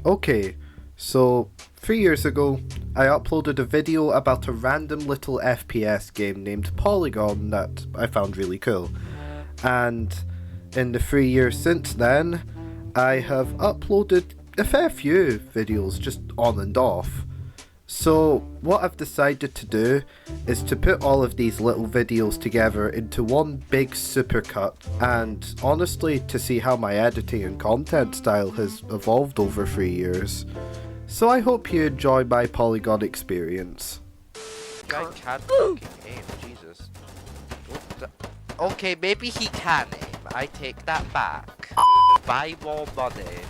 Okay, so 3 years ago, I uploaded a video about a random little FPS game named Polygon that I found really cool. And in the 3 years since then, I have uploaded a fair few videos just on and off. So what I've decided to do is to put all of these little videos together into one big supercut, and honestly to see how my editing and content style has evolved over 3 years. So I hope you enjoy my Polygon experience. Guy can't fucking aim, Jesus. Okay, maybe he can aim. I take that back. Buy more money.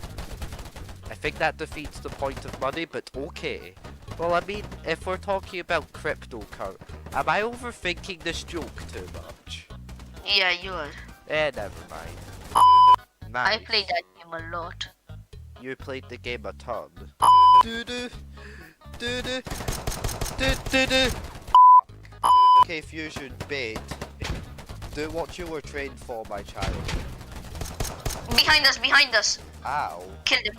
I think that defeats the point of money, but okay. Well, I mean, if we're talking about cryptocurrency, am I overthinking this joke too much? Yeah, you are. Never mind. Nice. I played that game a lot. You played the game a ton. Doo-doo. Doo-doo. Doo-doo-doo. Okay, Fusion, bait. Do what you were trained for, my child. Behind us, behind us. Ow. Kill him.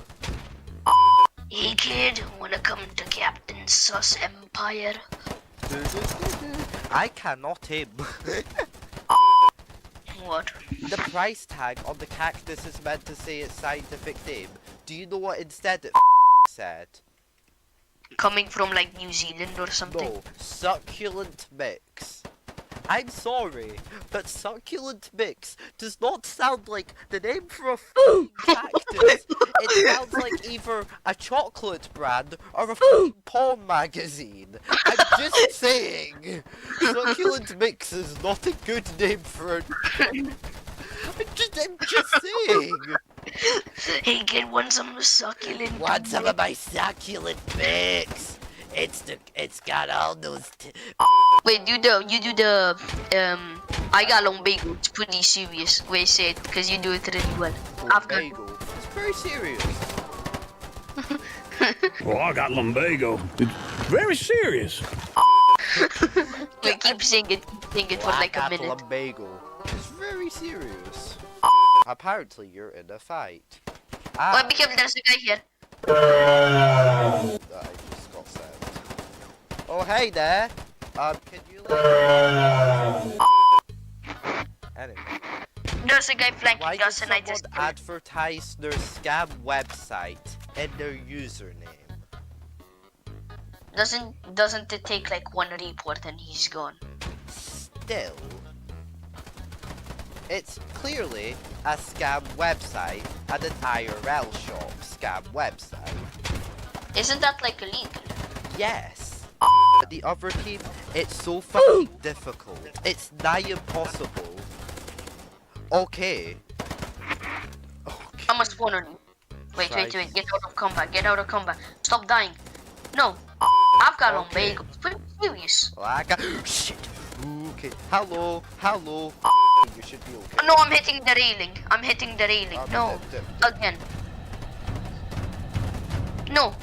Hey kid, wanna come to Captain Sus Empire? I cannot aim. What? The price tag on the cactus is meant to say its scientific name. Do you know what instead it said? Coming from like New Zealand or something? No, succulent mix. I'm sorry, but succulent mix does not sound like the name for a f***ing cactus. It sounds like either a chocolate brand or a f***ing porn magazine. I'm just saying, succulent mix is not a good name for a... I'm just saying. Hey kid, want some succulent? Want some of my succulent mix? It's got all those. Wait, you do the I got lumbago. It's pretty serious. Wait, say it, because you do it really well. I've got. It's very serious. Well, I got lumbago. It's very serious. Wait, keep saying it for like a minute. Lumbago. It's very serious. Apparently, you're in a fight. Wait, be careful. There's a guy here. I just got sent. Oh, hey there. Can you Anyway. There's a guy flanking Why us, did and I someone just. advertise their scam website in their username? Doesn't it take like one report and he's gone? Still, it's clearly a scam website and an IRL shop scam website. Isn't that like illegal? Yes. But the other team, it's so fucking difficult. It's nigh impossible. Okay. I'm gonna spawn on you. Wait, Right. get out of combat, Stop dying. No. I've got Okay. lumbago. It's pretty serious. Shit. Okay. Hello. You should be okay. No, I'm hitting the railing. No. Again. No.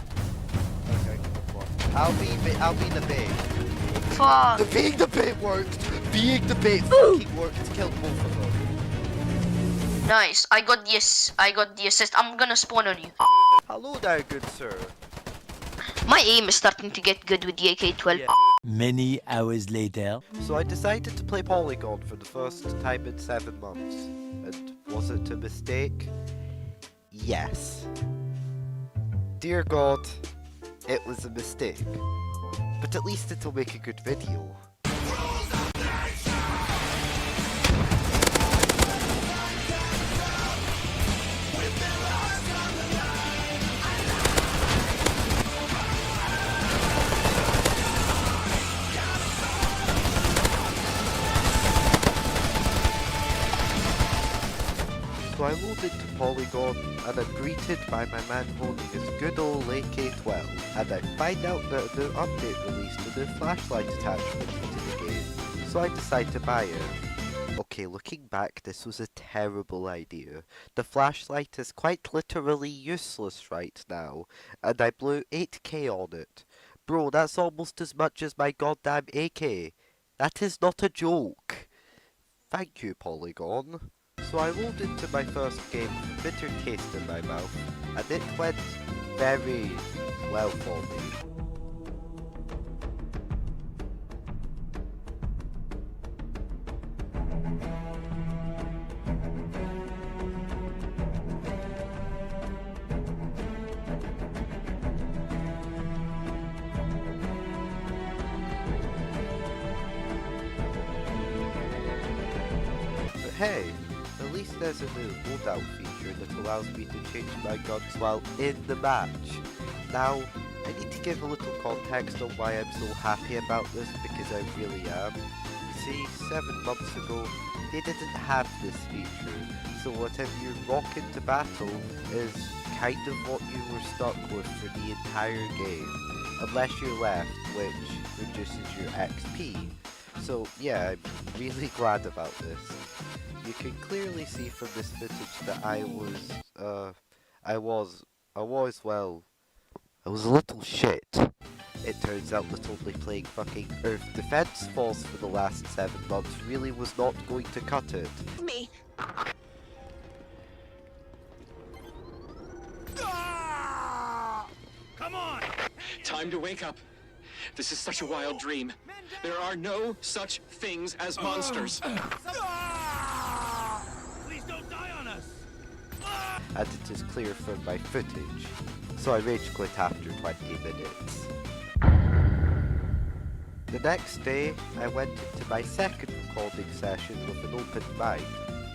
Okay, come on. I'll be the bait. Fuck. Being the bait worked. Being the bait fucking worked. Killed both of them. Nice. I got the assist. I'm gonna spawn on you. Hello there, good sir. My aim is starting to get good with the AK-12. Yeah. Many hours later. So I decided to play Polygon for the first time in 7 months. And was it a mistake? Yes. Dear God, it was a mistake. But at least it'll make a good video. So I loaded to Polygon and I'm greeted by my man holding his good old AK-12, and I find out that the update released a new flashlight attachment to the game, so I decide to buy it. Okay, looking back, this was a terrible idea. The flashlight is quite literally useless right now, and I blew 8k on it. Bro, that's almost as much as my goddamn AK. That is not a joke. Thank you, Polygon. So I rolled into my first game with a bitter taste in my mouth, and it went very well for me. But hey, at least there's a new loadout feature that allows me to change my guns while in the match. Now, I need to give a little context on why I'm so happy about this, because I really am. You see, 7 months ago, they didn't have this feature, so whatever you rock into battle is kind of what you were stuck with for the entire game, unless you left, which reduces your XP. So yeah, I'm really glad about this. You can clearly see from this footage that I was a little shit. It turns out that only playing fucking Earth Defense Force for the last 7 months really was not going to cut it. Me. Come on! Time to wake up. This is such a wild dream. There are no such things as monsters. Please don't die on us! And it is clear from my footage. So I rage quit after 20 minutes. The next day, I went into my second recording session with an open mind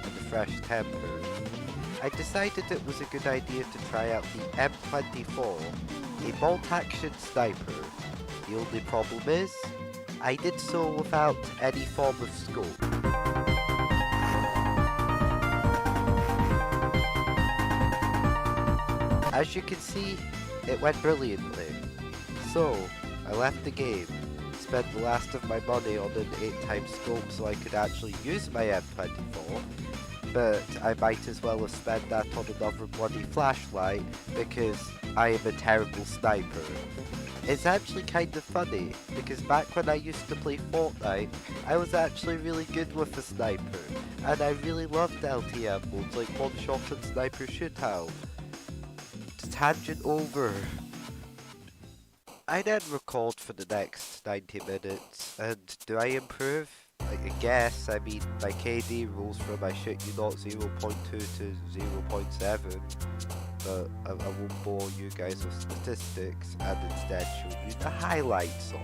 and a fresh temper. I decided it was a good idea to try out the M24, a bolt-action sniper. The only problem is, I did so without any form of scope. As you can see, it went brilliantly. So, I left the game, spent the last of my money on an 8x scope so I could actually use my M24, but I might as well have spent that on another bloody flashlight because I am a terrible sniper. It's actually kind of funny, because back when I used to play Fortnite, I was actually really good with a sniper, and I really loved LTM modes like One Shot and Sniper Shootout. Tangent over. I then record for the next 90 minutes, and do I improve? I guess. I mean, my KD rolls from I shit you not 0.2 to 0.7, but I won't bore you guys with statistics, and instead show you the highlights of it.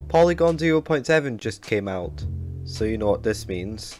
Polygon 0.7 just came out, so you know what this means.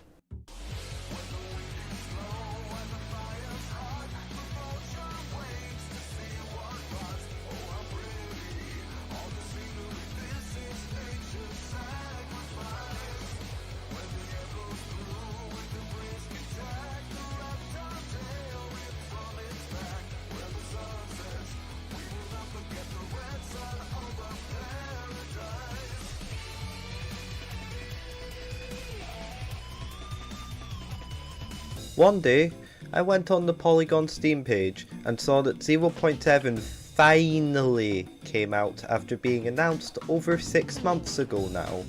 One day, I went on the Polygon Steam page and saw that 0.7 finally came out after being announced over 6 months ago now,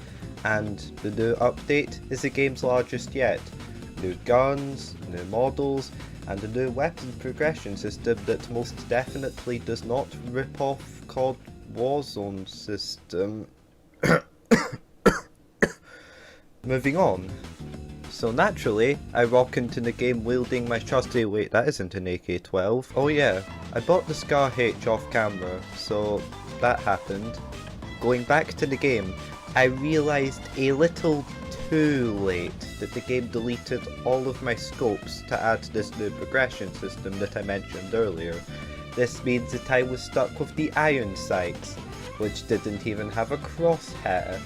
and the new update is the game's largest yet. New guns, new models, and a new weapon progression system that most definitely does not rip off COD Warzone system. Moving on. So naturally, I rock into the game wielding my trusty— wait, that isn't an AK-12. Oh yeah, I bought the Scar H off camera, so that happened. Going back to the game, I realised a little too late that the game deleted all of my scopes to add this new progression system that I mentioned earlier. This means that I was stuck with the iron sights. which didn't even have a crosshair.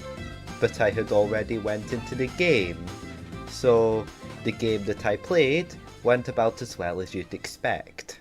But I had already went into the game. So the game that I played went about as well as you'd expect.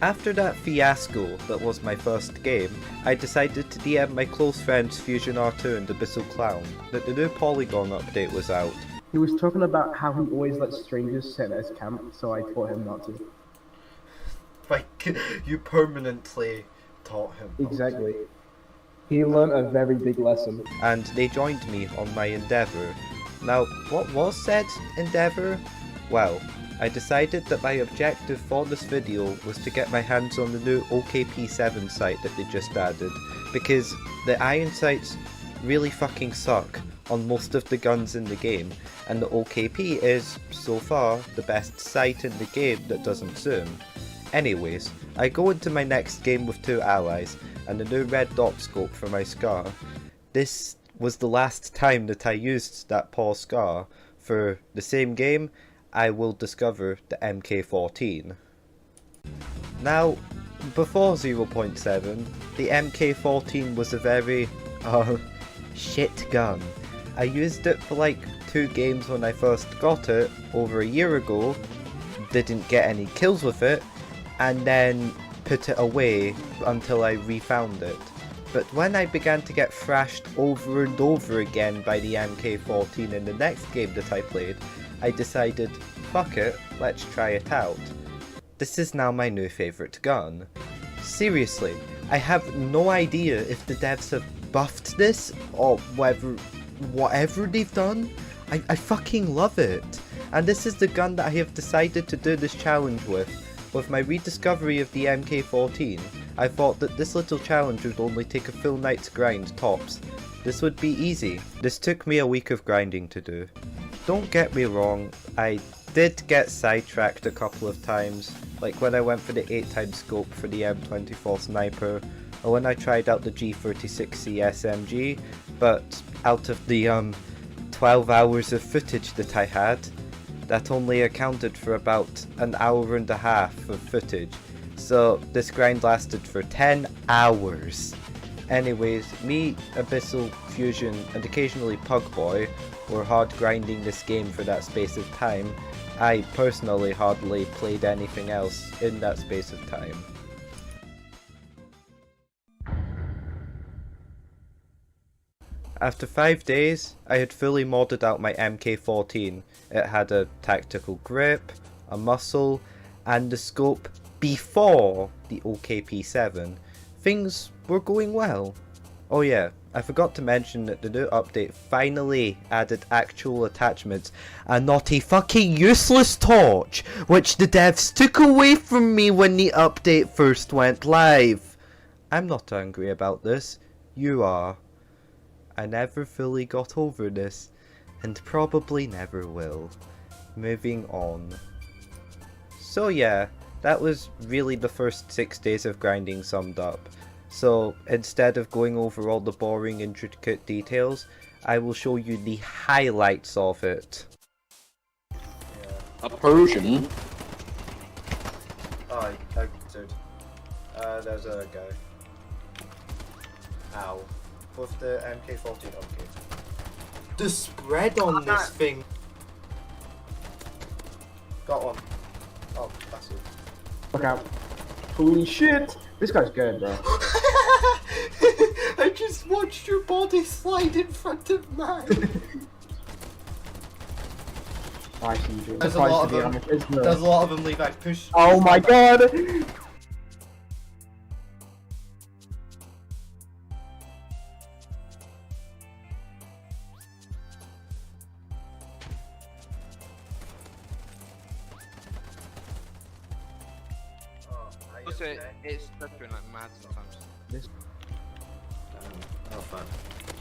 After that fiasco that was my first game, I decided to DM my close friends Fusion R2 and Abyssal Clown that the new Polygon update was out. He was talking about how he always lets strangers sit at his camp, so I taught him not to. Like, you permanently taught him. Exactly. He learned a very big lesson. And they joined me on my endeavour. Now, what was said endeavour? Well, I decided that my objective for this video was to get my hands on the new OKP7 sight that they just added, because the iron sights really fucking suck on most of the guns in the game, and the OKP is, so far, the best sight in the game that doesn't zoom. Anyways, I go into my next game with 2 allies, and the new red dot scope for my SCAR. This was the last time that I used that Paw SCAR. For the same game, I will discover the MK14. Now, before 0.7, the MK14 was a very, shit gun. I used it for like 2 games when I first got it, over a year ago, didn't get any kills with it, and then put it away until I refound it. But when I began to get thrashed over and over again by the MK14 in the next game that I played, I decided, fuck it, let's try it out. This is now my new favourite gun. Seriously, I have no idea if the devs have buffed this or whatever they've done. I fucking love it. And this is the gun that I have decided to do this challenge with. With my rediscovery of the MK14, I thought that this little challenge would only take a full night's grind tops. This would be easy. This took me a week of grinding to do. Don't get me wrong, I did get sidetracked a couple of times, like when I went for the 8x scope for the M24 sniper, or when I tried out the G36C SMG, but out of the 12 hours of footage that I had, that only accounted for about an hour and a half of footage, so this grind lasted for 10 hours. Anyways, me, Abyssal, Fusion, and occasionally Pugboy were hard grinding this game for that space of time. I personally hardly played anything else in that space of time. After 5 days, I had fully modded out my MK14. It had a tactical grip, a muzzle, and the scope before the OKP7. Things were going well. Oh yeah, I forgot to mention that the new update finally added actual attachments and not a fucking useless torch, which the devs took away from me when the update first went live. I'm not angry about this, you are. I never fully got over this, and probably never will. Moving on. So yeah, that was really the first 6 days of grinding summed up. So instead of going over all the boring intricate details, I will show you the highlights of it. A Persian? Oh, I did. There's a guy. Ow. With the MK14, okay. The spread on this thing. Got one. Oh, that's it. Look out. Holy shit! This guy's good, bro. I just watched your body slide in front of mine. I see you. There's a lot of them, Levi. Push. Oh my god! it's stuck doing like mad sometimes. Oh fuck.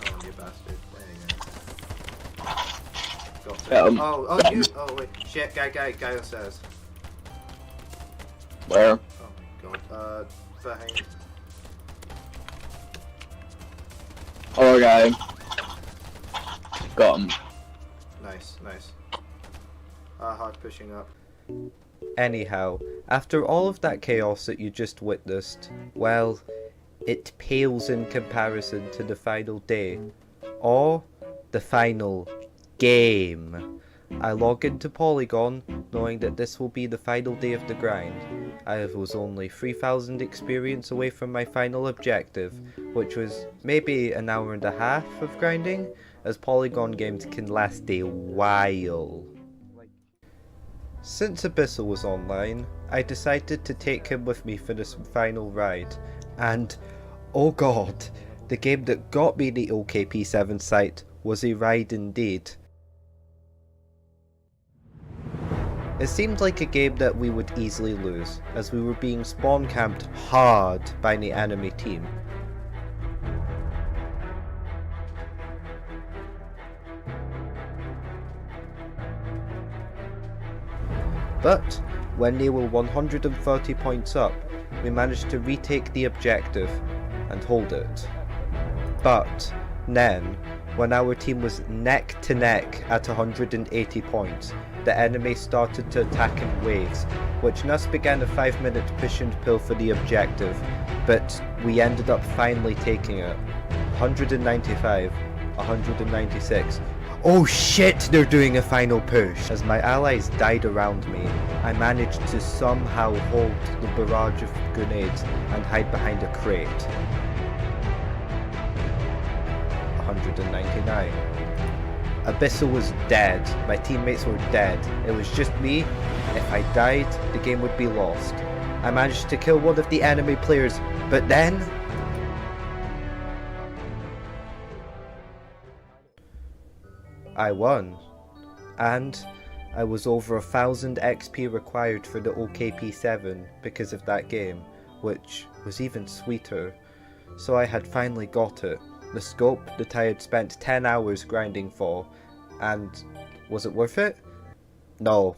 Oh, you bastard. There you go. Got it. Yeah, Oh, you. Oh, wait. Shit, guy upstairs. Where? Oh my god. Behind. Oh, okay. Got him. Nice. Hard pushing up. Anyhow, after all of that chaos that you just witnessed, well, it pales in comparison to the final day, or the final game. I log into Polygon, knowing that this will be the final day of the grind. I was only 3,000 experience away from my final objective, which was maybe an hour and a half of grinding, as Polygon games can last a while. Since Abyssal was online, I decided to take him with me for this final ride, and oh god, the game that got me the OKP7 site was a ride indeed. It seemed like a game that we would easily lose, as we were being spawn camped hard by the enemy team. But when they were 130 points up, we managed to retake the objective and hold it. But then, when our team was neck to neck at 180 points, the enemy started to attack in waves, which thus began a 5-minute push and pull for the objective, but we ended up finally taking it. 195, 196. Oh shit, they're doing a final push! As my allies died around me, I managed to somehow hold the barrage of grenades and hide behind a crate. 199. Abyssal was dead, my teammates were dead, it was just me. If I died, the game would be lost. I managed to kill one of the enemy players, but then... I won. And I was over 1,000 XP required for the OKP7 because of that game, which was even sweeter. So I had finally got it. The scope that I had spent 10 hours grinding for, and was it worth it? No.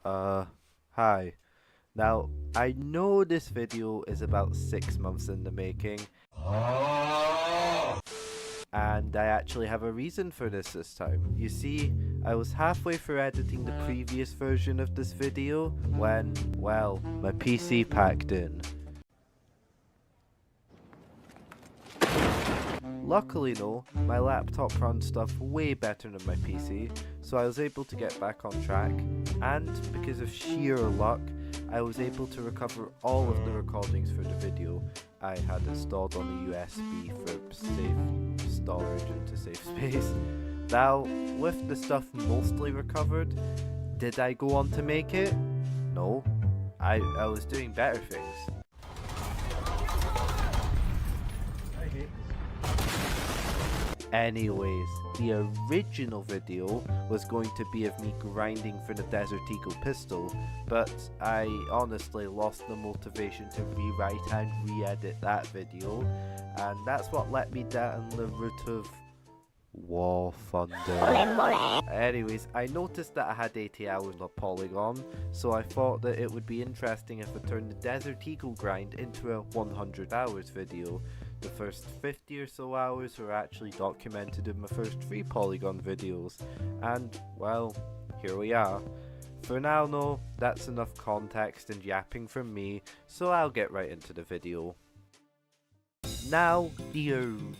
Hi. Now, I know this video is about 6 months in the making, and I actually have a reason for this time. You see, I was halfway through editing the previous version of this video when, well, my PC packed in. Luckily though, my laptop runs stuff way better than my PC, so I was able to get back on track, and because of sheer luck, I was able to recover all of the recordings for the video I had installed on a USB for safe storage into safe space. Now, with the stuff mostly recovered, did I go on to make it? No, I was doing better things. Anyways, the original video was going to be of me grinding for the Desert Eagle pistol, but I honestly lost the motivation to rewrite and re-edit that video, and that's what let me down the route of War Thunder. Anyways, I noticed that I had 80 hours on Polygon, so I thought that it would be interesting if I turned the Desert Eagle grind into a 100 hours video. The first 50 or so hours were actually documented in my first 3 Polygon videos, and, well, here we are. For now though, that's enough context and yapping from me, so I'll get right into the video. Now, the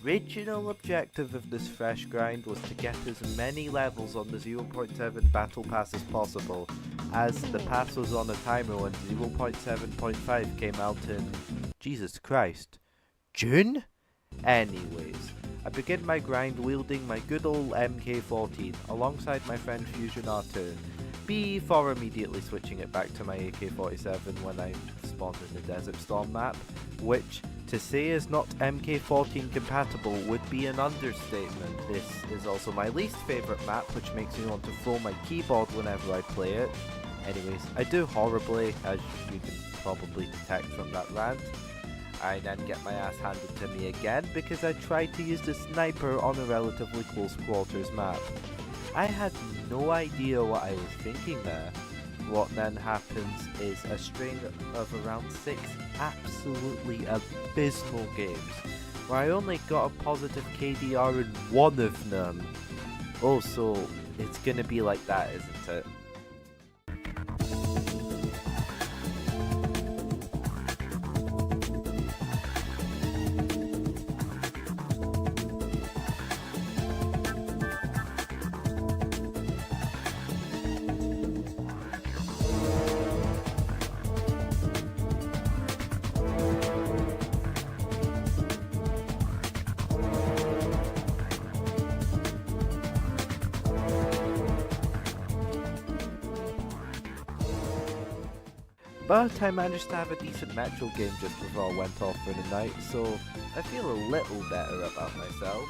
original objective of this fresh grind was to get as many levels on the 0.7 battle pass as possible, as the pass was on a timer when 0.7.5 came out in, Jesus Christ, June? Anyways, I begin my grind wielding my good old MK14 alongside my friend Fusion R2, before immediately switching it back to my AK-47 when I spawned in the Desert Storm map, which to say is not MK14 compatible would be an understatement. This is also my least favourite map, which makes me want to throw my keyboard whenever I play it. Anyways, I do horribly, as you can probably detect from that rant. I then get my ass handed to me again because I tried to use the sniper on a relatively close quarters map. I had no idea what I was thinking there. What then happens is a string of around 6 absolutely abysmal games, where I only got a positive KDR in one of them. Oh, so it's gonna be like that, isn't it? But I managed to have a decent Metro game just before I went off for the night, so I feel a little better about myself.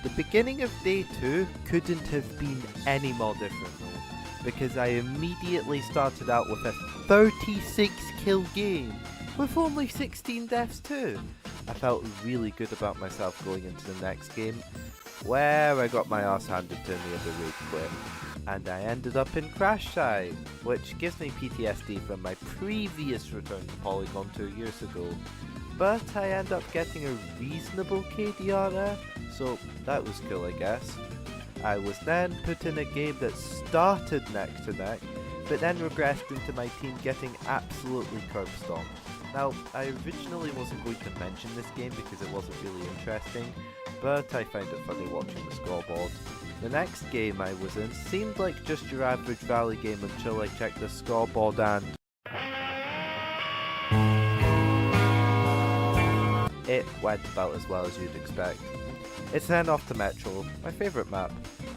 The beginning of day 2 couldn't have been any more different though, because I immediately started out with a 36 kill game, with only 16 deaths too. I felt really good about myself going into the next game, where I got my ass handed to me as a rage quit. And I ended up in Crash Site, which gives me PTSD from my previous return to Polygon 2 years ago. But I end up getting a reasonable KDR there, so that was cool I guess. I was then put in a game that started neck to neck, but then regressed into my team getting absolutely curb stomped. Now, I originally wasn't going to mention this game because it wasn't really interesting, but I found it funny watching the scoreboard. The next game I was in seemed like just your average Valley game until I checked the scoreboard and it went about as well as you'd expect. It's then off to Metro, my favourite map,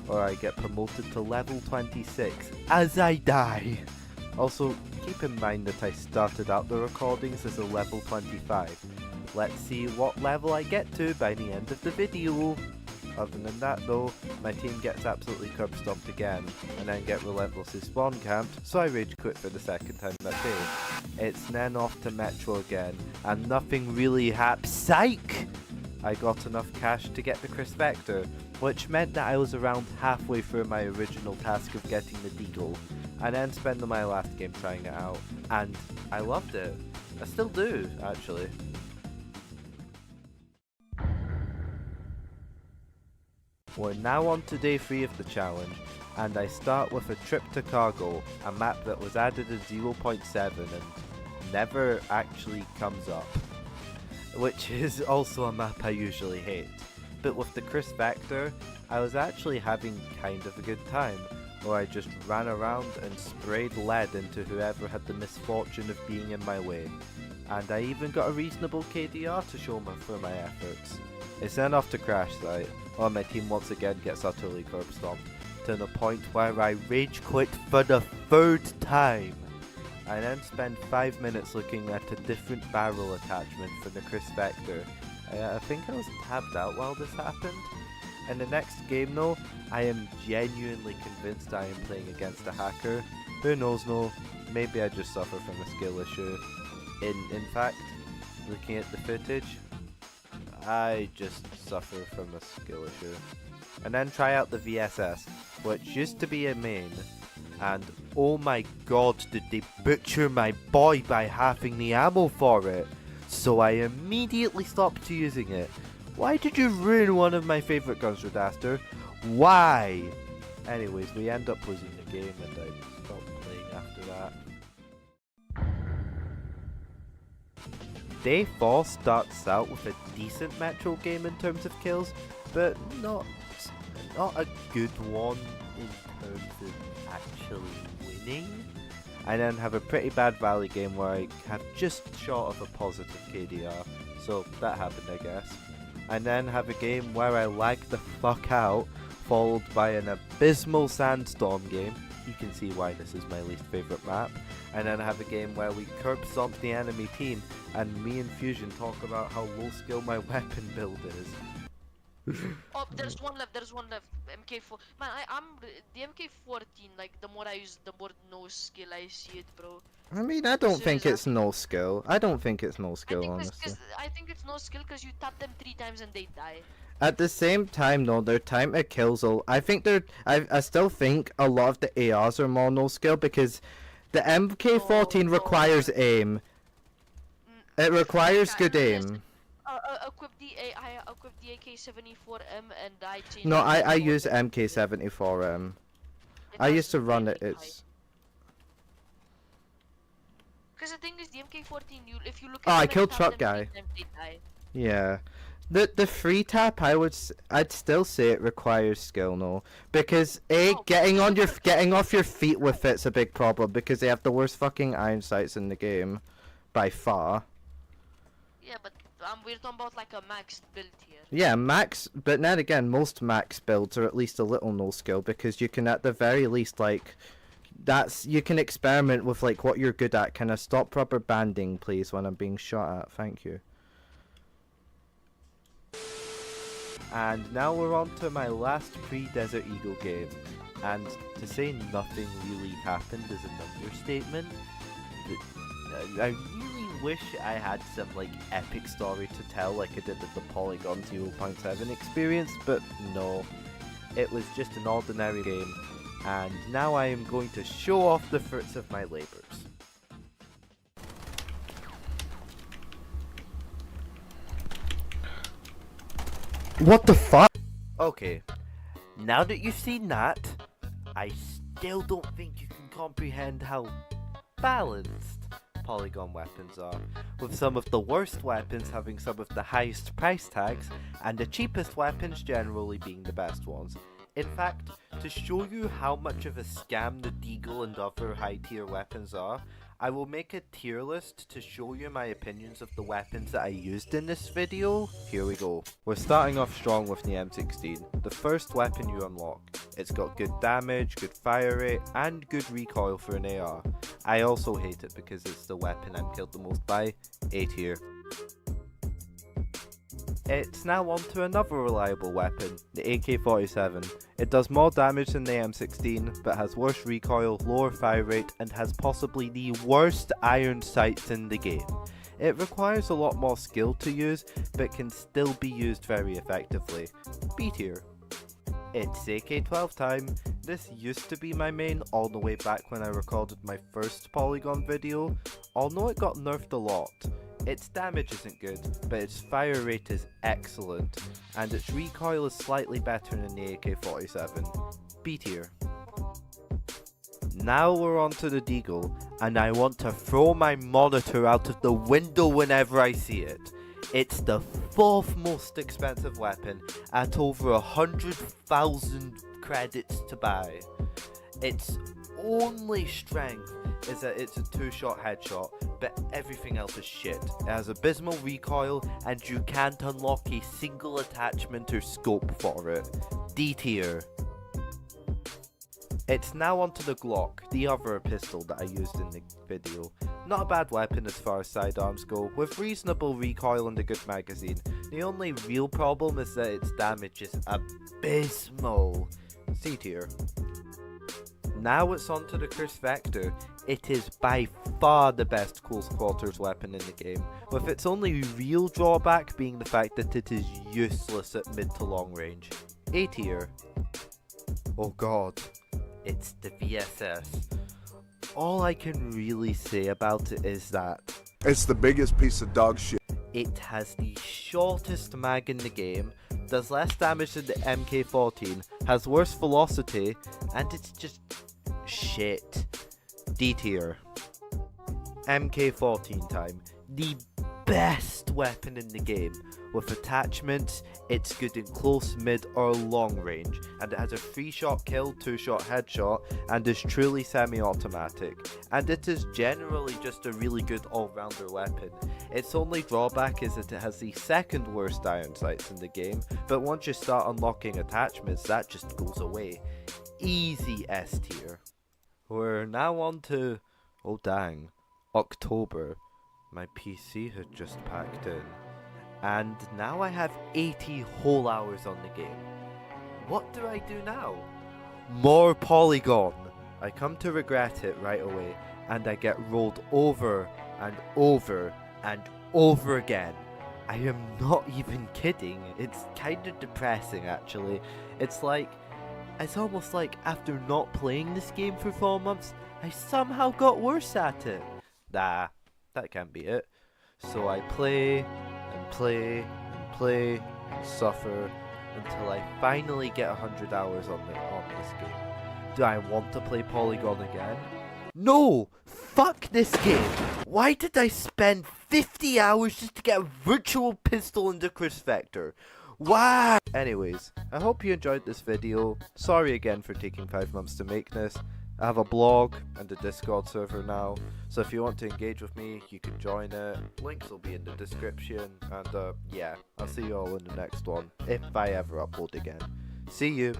where I get promoted to level 26 as I die. Also, keep in mind that I started out the recordings as a level 25. Let's see what level I get to by the end of the video. Other than that though, my team gets absolutely curb stomped again, and then get relentlessly spawn camped, so I rage quit for the second time that day. It's then off to Metro again, and nothing really happens. Psych! I got enough cash to get the Chris Vector, which meant that I was around halfway through my original task of getting the Deagle. I then spent my last game trying it out, and I loved it. I still do, actually. We're now on to day 3 of the challenge, and I start with a trip to Cargo, a map that was added at 0.7 and never actually comes up, which is also a map I usually hate. But with the Chris Vector, I was actually having kind of a good time, where I just ran around and sprayed lead into whoever had the misfortune of being in my way, and I even got a reasonable KDR to show for my efforts. It's then off to Crash Site, where my team once again gets utterly curb stomped, to the point where I rage quit for the 3rd time. I then spend 5 minutes looking at a different barrel attachment for the Chris Vector. I think I was tabbed out while this happened. In the next game though, I am genuinely convinced I am playing against a hacker. Who knows no, maybe I just suffer from a skill issue. In fact, looking at the footage, I just suffer from a skill issue. And then try out the VSS, which used to be a main, and oh my god did they butcher my boy by halving the ammo for it, so I immediately stopped using it. Why did you ruin one of my favourite guns, Radaster? Why? Anyways, we end up losing the game and I stopped playing after that. Day 4 starts out with a decent Metro game in terms of kills, but not a good one in terms of actually winning. I then have a pretty bad Valley game where I have just short of a positive KDR, so that happened I guess. I then have a game where I lag the fuck out, followed by an abysmal Sandstorm game. You can see why this is my least favourite map. And then I have a game where we curb stomp the enemy team, and me and Fusion talk about how low skill my weapon build is. Oh, there's one left. There's one left. MK4. Man, I'm the MK14. Like the more I use, the more no skill I see it, bro. I mean, I don't think it's no skill. I don't think it's no skill, honestly. I think it's no skill because you tap them 3 times and they die. At the same time, though, their time to kills, I think they're. I still think a lot of the ARs are more no skill because the MK14 requires aim. It requires good aim. Equip the AK-74M and I change. No, I use MK-74M. I used to run it. It's. Because the thing is, the MK-14, if you look Oh, at I killed truck guy. Yeah. The free tap, I'd still say it requires skill, no, because getting off your feet with it's a big problem because they have the worst fucking iron sights in the game, by far. Yeah, but we're talking about like a max build here. Yeah, max, but then again, most max builds are at least a little no skill because you can at the very least like, you can experiment with like what you're good at. Can I stop rubber banding, please, when I'm being shot at? Thank you. And now we're on to my last pre-Desert Eagle game, and to say nothing really happened is an understatement. I really wish I had some like epic story to tell like I did with the Polygon 0.7 experience, but no, it was just an ordinary game, and now I am going to show off the fruits of my labors. What the fuck? Okay, now that you've seen that, I still don't think you can comprehend how balanced Polygon weapons are, with some of the worst weapons having some of the highest price tags, and the cheapest weapons generally being the best ones. In fact, to show you how much of a scam the Deagle and other high tier weapons are, I will make a tier list to show you my opinions of the weapons that I used in this video. Here we go. We're starting off strong with the M16, the first weapon you unlock. It's got good damage, good fire rate, and good recoil for an AR. I also hate it because it's the weapon I'm killed the most by, A tier. It's now on to another reliable weapon, the AK-47. It does more damage than the M16, but has worse recoil, lower fire rate, and has possibly the worst iron sights in the game. It requires a lot more skill to use, but can still be used very effectively. B tier. It's AK-12 time. This used to be my main all the way back when I recorded my first Polygon video, although it got nerfed a lot. Its damage isn't good, but its fire rate is excellent, and its recoil is slightly better than the AK-47. B tier. Now we're on to the Deagle, and I want to throw my monitor out of the window whenever I see it. It's the 4th most expensive weapon at over 100,000 credits to buy. Its only strength is that it's a 2-shot headshot, but everything else is shit. It has abysmal recoil, and you can't unlock a single attachment or scope for it. D tier. It's now onto the Glock, the other pistol that I used in the video. Not a bad weapon as far as sidearms go, with reasonable recoil and a good magazine. The only real problem is that its damage is abysmal. C tier. Now it's on to the Chris Vector. It is by far the best close quarters weapon in the game, with its only real drawback being the fact that it is useless at mid to long range. A tier. Oh god. It's the VSS. All I can really say about it is that it's the biggest piece of dog shit. It has the shortest mag in the game, does less damage than the MK14, has worse velocity, and it's just shit. D tier. MK14 time. The best weapon in the game. With attachments, it's good in close, mid, or long range, and it has a 3-shot kill, 2-shot headshot, and is truly semi-automatic. And it is generally just a really good all-rounder weapon. Its only drawback is that it has the 2nd worst iron sights in the game, but once you start unlocking attachments, that just goes away. Easy S tier. We're now on to, oh dang, October. My PC had just packed in. And now I have 80 whole hours on the game. What do I do now? More Polygon! I come to regret it right away, and I get rolled over and over and over again. I am not even kidding. It's kind of depressing actually. It's almost like after not playing this game for 4 months, I somehow got worse at it. Nah, that can't be it. So I play and play and play and suffer until I finally get 100 hours on this game. Do I want to play Polygon again? No! Fuck this game! Why did I spend 50 hours just to get a virtual pistol into Chris Vector? Why? Anyways, I hope you enjoyed this video. Sorry again for taking 5 months to make this. I have a blog and a Discord server now, so if you want to engage with me, you can join it. Links will be in the description, and yeah, I'll see you all in the next one, if I ever upload again. See you!